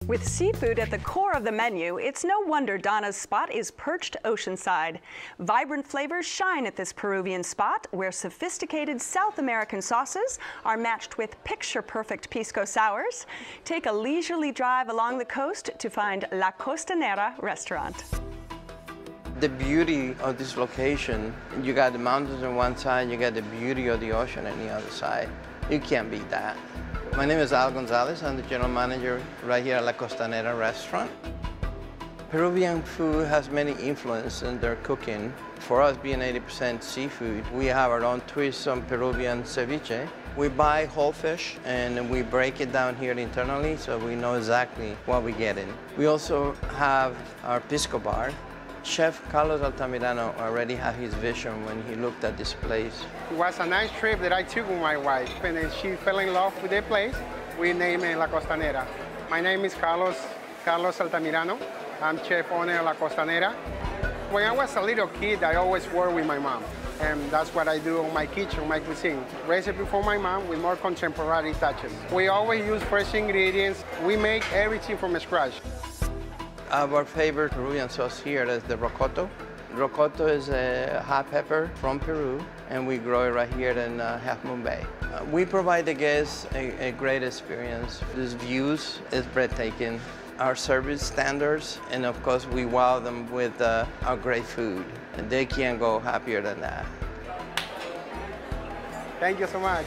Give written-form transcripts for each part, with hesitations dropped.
With seafood at the core of the menu, it's no wonder Donna's spot is perched oceanside. Vibrant flavors shine at this Peruvian spot, where sophisticated South American sauces are matched with picture-perfect pisco sours. Take a leisurely drive along the coast to find La Costanera Restaurant. The beauty of this location, you got the mountains on one side, you got the beauty of the ocean on the other side. You can't beat that. My name is Gonzalez. I'm the general manager right here at La Costanera Restaurant. Peruvian food has many influences in their cooking. For us, being 80% seafood, we have our own twist on Peruvian ceviche. We buy whole fish and we break it down here internally so we know exactly what we get in. We also have our pisco bar. Chef Carlos Altamirano already had his vision when he looked at this place. It was a nice trip that I took with my wife, and then she fell in love with the place. We named it La Costanera. My name is Carlos Altamirano. I'm chef owner of La Costanera. When I was a little kid, I always worked with my mom, and that's what I do on my kitchen, my cuisine. Recipe for my mom with more contemporary touches. We always use fresh ingredients. We make everything from scratch. Our favorite Peruvian sauce here is the rocoto. Rocoto is a hot pepper from Peru, and we grow it right here in Half Moon Bay. We provide the guests a great experience. These views is breathtaking. Our service standards, and of course we wow them with our great food. And they can't go happier than that. Thank you so much.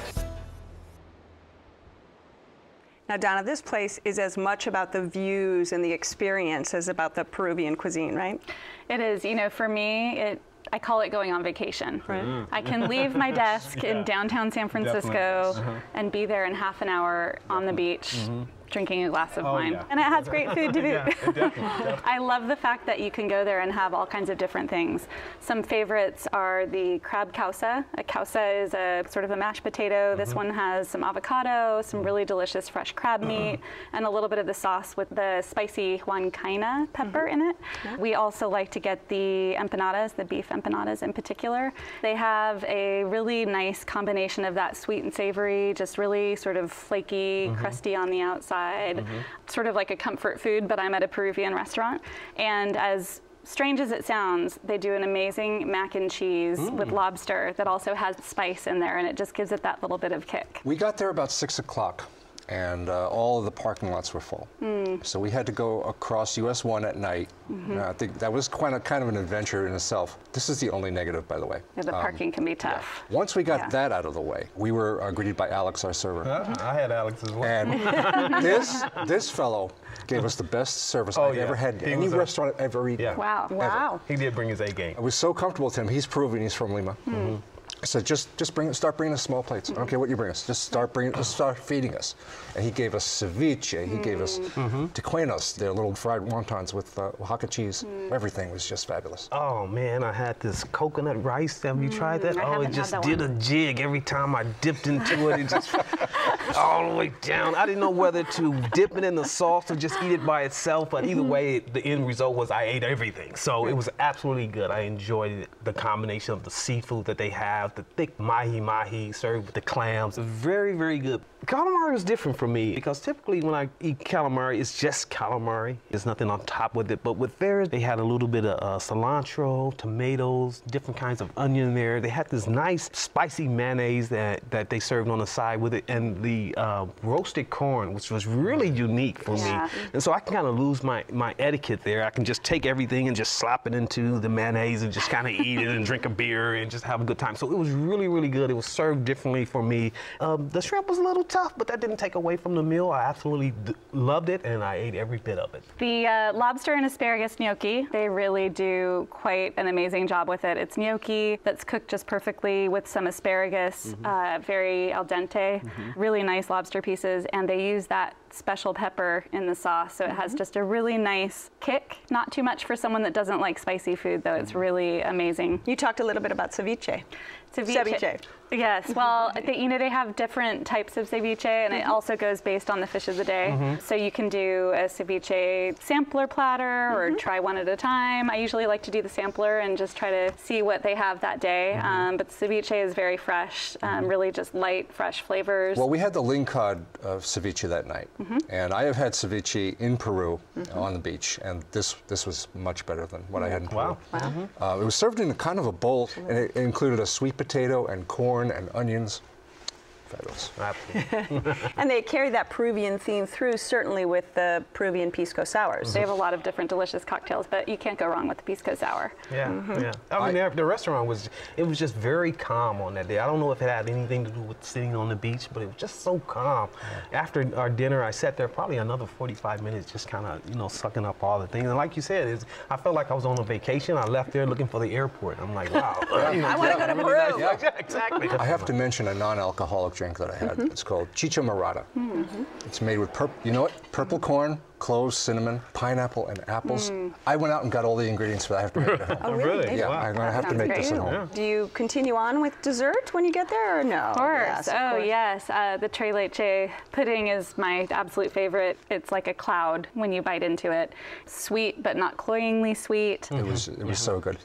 Now, Donna, this place is as much about the views and the experience as about the Peruvian cuisine, right? It is. You know, for me, I call it going on vacation. Right. I can leave my desk in downtown San Francisco and be there in half an hour on the beach. Drinking a glass of wine. Yeah. And it has great food to boot. Definitely. I love the fact that you can go there and have all kinds of different things. Some favorites are the crab causa. A causa is a sort of a mashed potato. This one has some avocado, some really delicious fresh crab meat, and a little bit of the sauce with the spicy huancaina pepper in it. We also like to get the empanadas, the beef empanadas in particular. They have a really nice combination of that sweet and savory, just really sort of flaky, crusty on the outside. Sort of like a comfort food, but I'm at a Peruvian restaurant. And as strange as it sounds, they do an amazing mac and cheese with lobster that also has spice in there, and it just gives it that little bit of kick. We got there about 6 o'clock, and all of the parking lots were full. So we had to go across US 1 at night. I think that was kind of an adventure in itself. This is the only negative, by the way. Yeah, the parking can be tough. Yeah. Once we got that out of the way, we were greeted by Alex, our server. I had Alex as well. And this fellow gave us the best service I've ever had in any restaurant I've ever eaten. Wow. Wow. He did bring his A game. I was so comfortable with him. He's Peruvian. He's from Lima. I said, just start bringing us small plates. I don't care what you bring us. Just start feeding us. And he gave us ceviche. He gave us tequeños, their little fried wontons with Oaxaca cheese. Everything was just fabulous. Oh man, I had this coconut rice. Have you tried that? Oh, it just did a jig every time I dipped into it. It just all the way down. I didn't know whether to dip it in the sauce or just eat it by itself. But either way, the end result was I ate everything. So it was absolutely good. I enjoyed the combination of the seafood that they have. The thick mahi served with the clams. Very, very good. Calamari is different for me because typically when I eat calamari, it's just calamari. There's nothing on top with it. But with theirs, they had a little bit of cilantro, tomatoes, different kinds of onion there. They had this nice spicy mayonnaise that they served on the side with it, and the roasted corn, which was really unique for me. And so I can kind of lose my etiquette there. I can just take everything and just slap it into the mayonnaise and just kind of eat it and drink a beer and just have a good time. So it was really, really good. It was served differently for me. The shrimp was a little tough, but that didn't take away from the meal. I absolutely loved it, and I ate every bit of it. The lobster and asparagus gnocchi, they really do quite an amazing job with it. It's gnocchi that's cooked just perfectly with some asparagus, very al dente, really nice lobster pieces, and they use that special pepper in the sauce, so it has just a really nice kick. Not too much for someone that doesn't like spicy food, though. It's really amazing. You talked a little bit about ceviche. Ceviche. Yes, well, they have different types of ceviche, and it also goes based on the fish of the day. So you can do a ceviche sampler platter or try one at a time. I usually like to do the sampler and just try to see what they have that day. But the ceviche is very fresh, really just light, fresh flavors. Well, we had the lingcod of ceviche that night, and I have had ceviche in Peru on the beach, and this was much better than what I had in Peru. Wow. It was served in kind of a bowl, and it included a sweet potato and corn and onions. Fabulous. And they carry that Peruvian theme through, certainly with the Peruvian pisco sours. They have a lot of different delicious cocktails, but you can't go wrong with the pisco sour. Yeah, yeah. I mean, the restaurant was just very calm on that day. I don't know if it had anything to do with sitting on the beach, but it was just so calm. After our dinner, I sat there probably another 45 minutes just kind of, sucking up all the things. And like you said, I felt like I was on a vacation. I left there looking for the airport. I'm like, wow. I want to go to Peru. Yeah, exactly. I have to mention a non-alcoholic drink that I had. It's called chicha morada. It's made with purple corn, cloves, cinnamon, pineapple, and apples. I went out and got all the ingredients for that. I have to make it at home. Oh, really? Yeah, Wow. I'm going to have to make this at home. Yeah. Do you continue on with dessert when you get there, or no? Of course. Yes, Yes. The tres leche pudding is my absolute favorite. It's like a cloud when you bite into it. Sweet, but not cloyingly sweet. It was so good.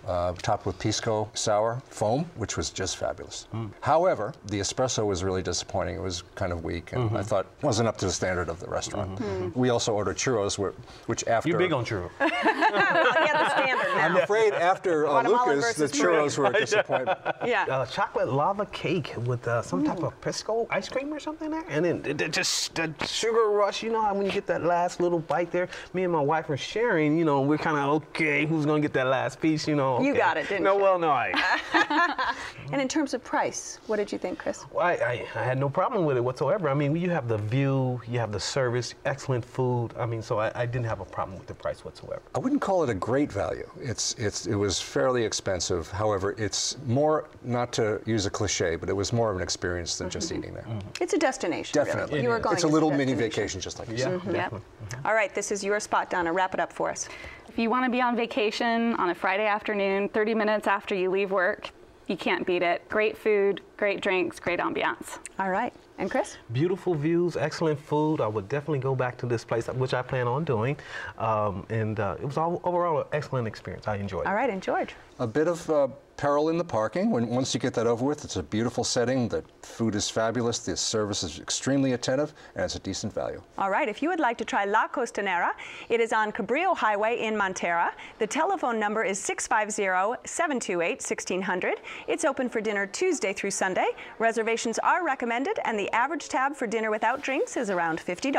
Topped with pisco sour foam, which was just fabulous. However, the espresso was really disappointing. It was kind of weak, and I thought it wasn't up to the standard of the restaurant. We also ordered churros, which after... You're big on churros. Yeah, the standard now. I'm afraid after Lucas, the churros were a disappointment. Yeah. Chocolate lava cake with some type of pisco ice cream or something there. And then just the sugar rush, how when you get that last little bite there, me and my wife are sharing, we're kind of, okay, who's going to get that last piece, Okay. You got it, didn't you? Well, no, And in terms of price, what did you think, Chris? Well, I had no problem with it whatsoever. I mean, you have the view, you have the service, excellent food. I mean, so I didn't have a problem with the price whatsoever. I wouldn't call it a great value. It was fairly expensive. However, it's more, not to use a cliche, but it was more of an experience than just eating there. It's a destination. Definitely. Really. You were going it's a little mini vacation, just like you said. Yep. All right, this is your spot, Donna. Wrap it up for us. If you want to be on vacation on a Friday afternoon, 30 minutes after you leave work, you can't beat it. Great food, great drinks, great ambiance. All right. And Chris? Beautiful views, excellent food. I would definitely go back to this place, which I plan on doing. And it was overall an excellent experience. I enjoyed it. All right, and George? A bit of peril in the parking. Once you get that over with, it's a beautiful setting. The food is fabulous. The service is extremely attentive, and it's a decent value. All right, if you would like to try La Costanera, it is on Cabrillo Highway in Montara. The telephone number is 650-728-1600. It's open for dinner Tuesday through Sunday. Reservations are recommended, and the average tab for dinner without drinks is around $50.